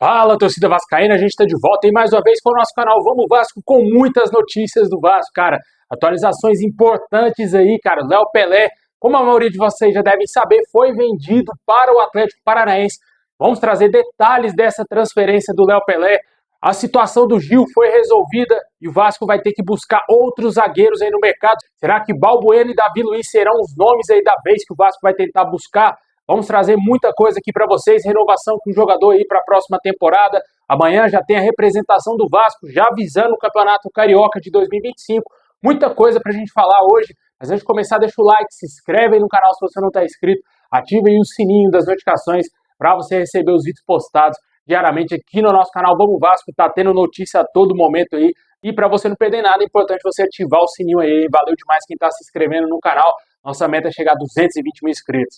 Fala, torcida vascaína, a gente está de volta aí mais uma vez com o nosso canal Vamos Vasco, com muitas notícias do Vasco, cara. Atualizações importantes aí, cara. Léo Pelé, como a maioria de vocês já devem saber, foi vendido para o Atlético Paranaense. Vamos trazer detalhes dessa transferência do Léo Pelé. A situação do Gil foi resolvida e o Vasco vai ter que buscar outros zagueiros aí no mercado. Será que Balbuena e Davi Luiz serão os nomes aí da vez que o Vasco vai tentar buscar? Vamos trazer muita coisa aqui para vocês, renovação com o jogador aí para a próxima temporada. Amanhã já tem a representação do Vasco, já visando o Campeonato Carioca de 2025. Muita coisa para a gente falar hoje. Mas antes de começar, deixa o like, se inscreve aí no canal se você não está inscrito. Ative aí o sininho das notificações para você receber os vídeos postados diariamente aqui no nosso canal Vamos Vasco. Tá tendo notícia a todo momento aí. E para você não perder nada, é importante você ativar o sininho aí. Valeu demais quem está se inscrevendo no canal. Nossa meta é chegar a 220 mil inscritos.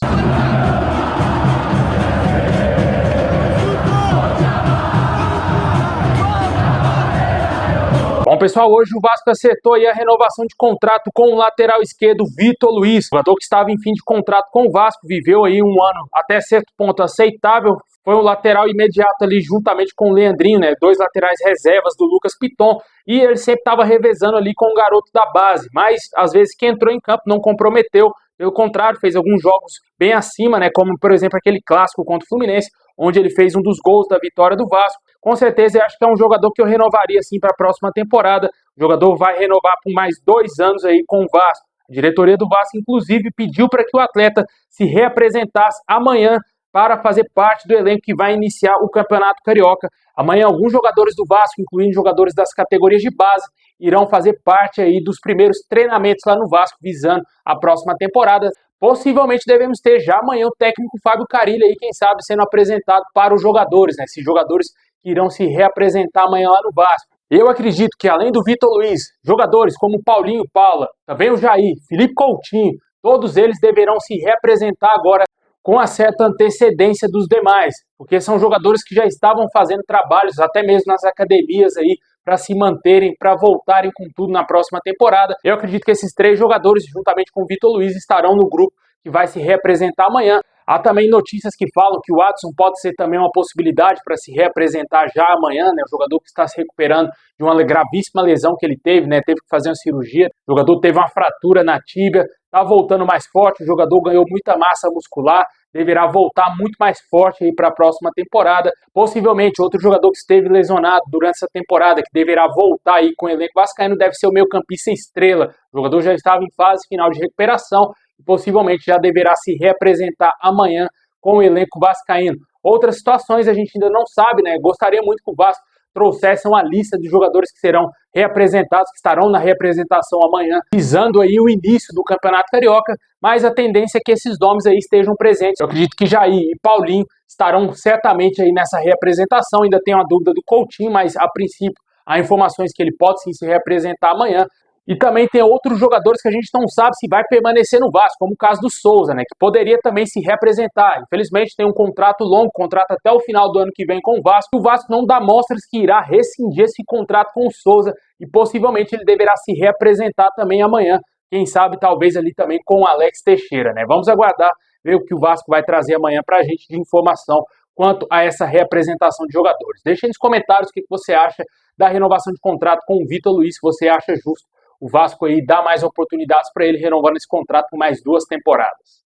Bom, pessoal, hoje o Vasco acertou aí a renovação de contrato com o lateral esquerdo Vitor Luiz. O jogador que estava em fim de contrato com o Vasco, viveu aí um ano até certo ponto aceitável. Foi um lateral imediato ali juntamente com o Leandrinho, né? Dois laterais reservas do Lucas Piton. E ele sempre estava revezando ali com o garoto da base. Mas, às vezes, que entrou em campo não comprometeu. Pelo contrário, fez alguns jogos bem acima, né? Como, por exemplo, aquele clássico contra o Fluminense, onde ele fez um dos gols da vitória do Vasco. Com certeza, eu acho que é um jogador que eu renovaria, assim, para a próxima temporada. O jogador vai renovar por mais 2 anos aí com o Vasco. A diretoria do Vasco, inclusive, pediu para que o atleta se reapresentasse amanhã para fazer parte do elenco que vai iniciar o Campeonato Carioca. Amanhã, alguns jogadores do Vasco, incluindo jogadores das categorias de base, irão fazer parte aí dos primeiros treinamentos lá no Vasco, visando a próxima temporada. Possivelmente devemos ter já amanhã o técnico Fábio Carille aí, quem sabe, sendo apresentado para os jogadores, né? Esses jogadores que irão se reapresentar amanhã lá no Vasco. Eu acredito que, além do Vitor Luiz, jogadores como Paulinho Paula, também o Jair, Felipe Coutinho, todos eles deverão se reapresentar agora com a certa antecedência dos demais, porque são jogadores que já estavam fazendo trabalhos, até mesmo nas academias aí, para se manterem, para voltarem com tudo na próxima temporada. Eu acredito que esses 3 jogadores, juntamente com o Vitor Luiz, estarão no grupo que vai se reapresentar amanhã. Há também notícias que falam que o Watson pode ser também uma possibilidade para se reapresentar já amanhã, né? O jogador que está se recuperando de uma gravíssima lesão que ele teve, né? Teve que fazer uma cirurgia. O jogador teve uma fratura na tíbia, está voltando mais forte, o jogador ganhou muita massa muscular, deverá voltar muito mais forte aí para a próxima temporada. Possivelmente outro jogador que esteve lesionado durante essa temporada, que deverá voltar aí com o elenco vascaíno, deve ser o meio-campista Estrela. O jogador já estava em fase final de recuperação e possivelmente já deverá se reapresentar amanhã com o elenco vascaíno. Outras situações a gente ainda não sabe, né? Gostaria muito que o Vasco trouxesse uma lista de jogadores que serão reapresentados, que estarão na reapresentação amanhã, visando aí o início do Campeonato Carioca, mas a tendência é que esses nomes aí estejam presentes. Eu acredito que Jair e Paulinho estarão certamente aí nessa reapresentação. Ainda tem uma dúvida do Coutinho, mas a princípio há informações que ele pode sim se reapresentar amanhã. E também tem outros jogadores que a gente não sabe se vai permanecer no Vasco, como o caso do Souza, né, que poderia também se reapresentar. Infelizmente tem um contrato longo, contrato até o final do ano que vem com o Vasco. O Vasco não dá mostras que irá rescindir esse contrato com o Souza e possivelmente ele deverá se reapresentar também amanhã. Quem sabe talvez ali também com o Alex Teixeira, né? Vamos aguardar, ver o que o Vasco vai trazer amanhã para a gente de informação quanto a essa reapresentação de jogadores. Deixe aí nos comentários o que você acha da renovação de contrato com o Vitor Luiz, se você acha justo o Vasco aí dá mais oportunidades para ele, renovando esse contrato por mais 2 temporadas.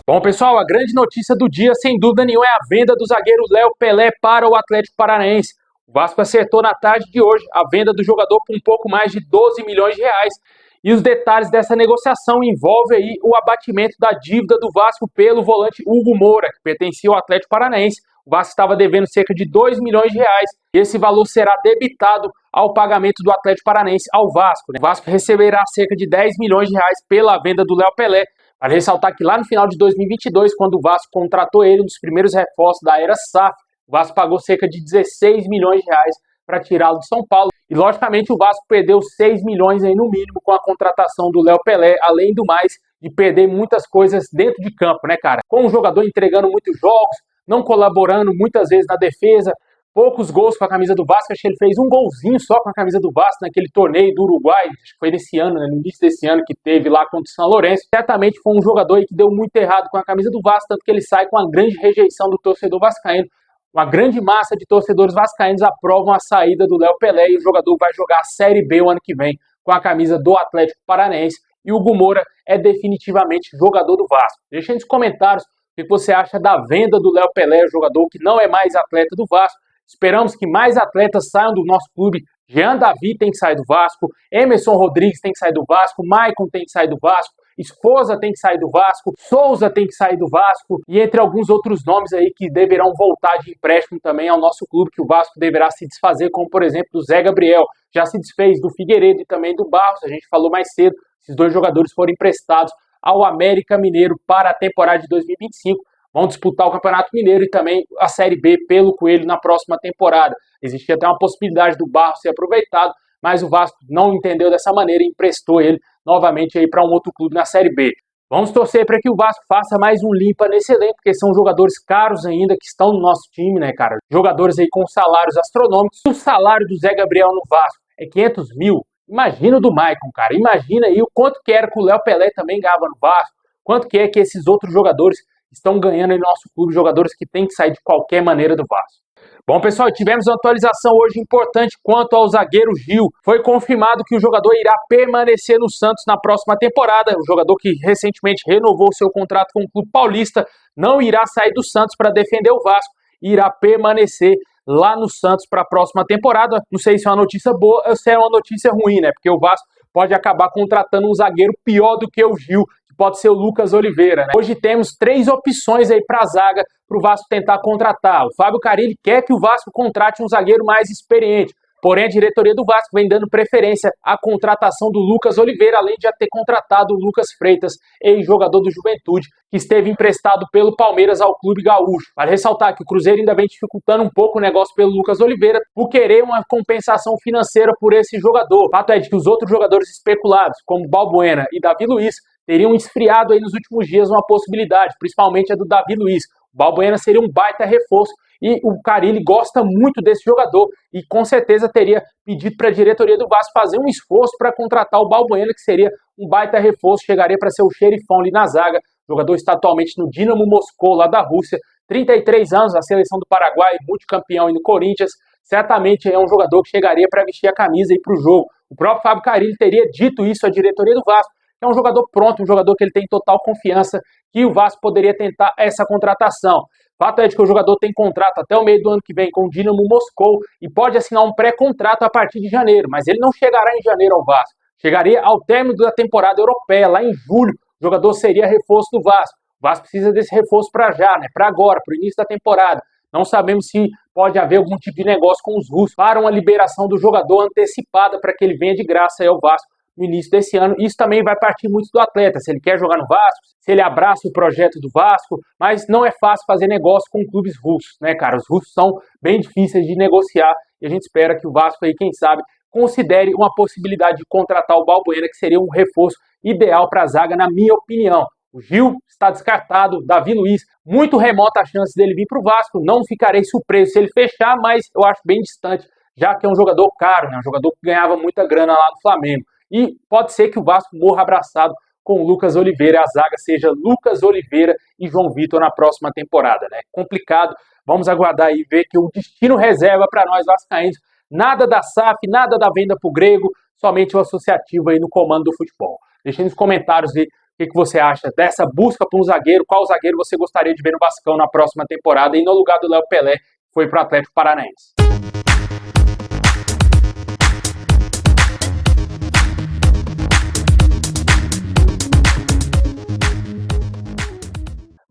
Bom, pessoal, a grande notícia do dia, sem dúvida nenhuma, é a venda do zagueiro Léo Pelé para o Atlético Paranaense. O Vasco acertou na tarde de hoje a venda do jogador por um pouco mais de 12 milhões de reais. E os detalhes dessa negociação envolvem aí o abatimento da dívida do Vasco pelo volante Hugo Moura, que pertencia ao Atlético Paranaense. O Vasco estava devendo cerca de 2 milhões de reais. Esse valor será debitado ao pagamento do Atlético Paranaense ao Vasco, né? O Vasco receberá cerca de 10 milhões de reais pela venda do Léo Pelé. Para ressaltar que lá no final de 2022, quando o Vasco contratou ele, um dos primeiros reforços da era SAF, o Vasco pagou cerca de 16 milhões de reais para tirá-lo de São Paulo. E, logicamente, o Vasco perdeu 6 milhões aí no mínimo com a contratação do Léo Pelé, além do mais de perder muitas coisas dentro de campo, né, cara? Com o jogador entregando muitos jogos, não colaborando muitas vezes na defesa, poucos gols com a camisa do Vasco, acho que ele fez um golzinho só com a camisa do Vasco naquele torneio do Uruguai, acho que foi nesse ano, né, no início desse ano que teve lá contra o São Lourenço. Certamente foi um jogador aí que deu muito errado com a camisa do Vasco, tanto que ele sai com uma grande rejeição do torcedor vascaíno. Uma grande massa de torcedores vascaínos aprovam a saída do Léo Pelé e o jogador vai jogar a Série B o ano que vem com a camisa do Atlético Paranaense. E o Hugo Moura é definitivamente jogador do Vasco. Deixa aí nos comentários o que você acha da venda do Léo Pelé, jogador que não é mais atleta do Vasco. Esperamos que mais atletas saiam do nosso clube. Jean Davi tem que sair do Vasco, Emerson Rodrigues tem que sair do Vasco, Maicon tem que sair do Vasco, Esposa tem que sair do Vasco, Souza tem que sair do Vasco, e entre alguns outros nomes aí que deverão voltar de empréstimo também ao nosso clube, que o Vasco deverá se desfazer, como por exemplo do Zé Gabriel. Já se desfez do Figueiredo e também do Barros, a gente falou mais cedo, esses dois jogadores foram emprestados ao América Mineiro para a temporada de 2025. Vão disputar o Campeonato Mineiro e também a Série B pelo Coelho na próxima temporada. Existia até uma possibilidade do Barros ser aproveitado, mas o Vasco não entendeu dessa maneira e emprestou ele novamente aí para um outro clube na Série B. Vamos torcer para que o Vasco faça mais um limpa nesse elenco, porque são jogadores caros ainda que estão no nosso time, né, cara? Jogadores aí com salários astronômicos. O salário do Zé Gabriel no Vasco é 500 mil. Imagina o do Maicon, cara. Imagina aí o quanto que era que o Léo Pelé também ganhava no Vasco. Quanto que é que esses outros jogadores estão ganhando em nosso clube, jogadores que têm que sair de qualquer maneira do Vasco. Bom, pessoal, tivemos uma atualização hoje importante quanto ao zagueiro Gil. Foi confirmado que o jogador irá permanecer no Santos na próxima temporada. O jogador que recentemente renovou seu contrato com o clube paulista não irá sair do Santos para defender o Vasco, irá permanecer lá no Santos para a próxima temporada. Não sei se é uma notícia boa ou se é uma notícia ruim, né? Porque o Vasco pode acabar contratando um zagueiro pior do que o Gil, que pode ser o Lucas Oliveira, né? Hoje temos 3 opções aí para a zaga para o Vasco tentar contratar. O Fábio Carille quer que o Vasco contrate um zagueiro mais experiente, porém a diretoria do Vasco vem dando preferência à contratação do Lucas Oliveira, além de já ter contratado o Lucas Freitas, ex-jogador do Juventude, que esteve emprestado pelo Palmeiras ao clube gaúcho. Vale ressaltar que o Cruzeiro ainda vem dificultando um pouco o negócio pelo Lucas Oliveira por querer uma compensação financeira por esse jogador. O fato é de que os outros jogadores especulados, como Balbuena e Davi Luiz, teriam esfriado aí nos últimos dias uma possibilidade, principalmente a do Davi Luiz. O Balbuena seria um baita reforço e o Carille gosta muito desse jogador e com certeza teria pedido para a diretoria do Vasco fazer um esforço para contratar o Balbuena, que seria um baita reforço, chegaria para ser o xerifão ali na zaga. O jogador está atualmente no Dinamo Moscou, lá da Rússia, 33 anos, na seleção do Paraguai, multicampeão aí no Corinthians. Certamente é um jogador que chegaria para vestir a camisa para o jogo. O próprio Fábio Carille teria dito isso à diretoria do Vasco, que é um jogador pronto, um jogador que ele tem total confiança que o Vasco poderia tentar essa contratação. Fato é de que o jogador tem contrato até o meio do ano que vem com o Dinamo Moscou e pode assinar um pré-contrato a partir de janeiro, mas ele não chegará em janeiro ao Vasco. Chegaria ao término da temporada europeia, lá em julho, o jogador seria reforço do Vasco. O Vasco precisa desse reforço para já, né? Para agora, para o início da temporada. Não sabemos se pode haver algum tipo de negócio com os russos para uma liberação do jogador antecipada para que ele venha de graça aí ao Vasco no início desse ano. Isso também vai partir muito do atleta, se ele quer jogar no Vasco, se ele abraça o projeto do Vasco, mas não é fácil fazer negócio com clubes russos, né, cara? Os russos são bem difíceis de negociar e a gente espera que o Vasco aí, quem sabe, considere uma possibilidade de contratar o Balbuena, que seria um reforço ideal para a zaga, na minha opinião. O Gil está descartado, Davi Luiz, muito remota a chance dele vir para o Vasco, não ficarei surpreso se ele fechar, mas eu acho bem distante, já que é um jogador caro, né? Um jogador que ganhava muita grana lá no Flamengo. E pode ser que o Vasco morra abraçado com o Lucas Oliveira, a zaga seja Lucas Oliveira e João Vitor na próxima temporada, né? Complicado, vamos aguardar e ver que o destino reserva para nós vascaínos. Nada da SAF, nada da venda para o grego, somente o associativo aí no comando do futebol. Deixe nos comentários aí o que você acha dessa busca por um zagueiro, qual zagueiro você gostaria de ver no Vascão na próxima temporada e no lugar do Léo Pelé, que foi para o Atlético Paranaense.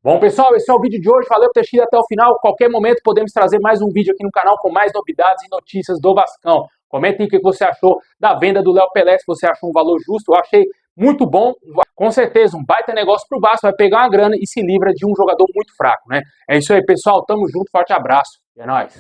Bom, pessoal, esse é o vídeo de hoje. Valeu por ter assistido até o final. Qualquer momento podemos trazer mais um vídeo aqui no canal com mais novidades e notícias do Vascão. Comentem o que você achou da venda do Léo Pelé, se você achou um valor justo. Eu achei muito bom. Com certeza, um baita negócio pro Vasco. Vai pegar uma grana e se livra de um jogador muito fraco, né? É isso aí, pessoal. Tamo junto. Forte abraço. É nóis.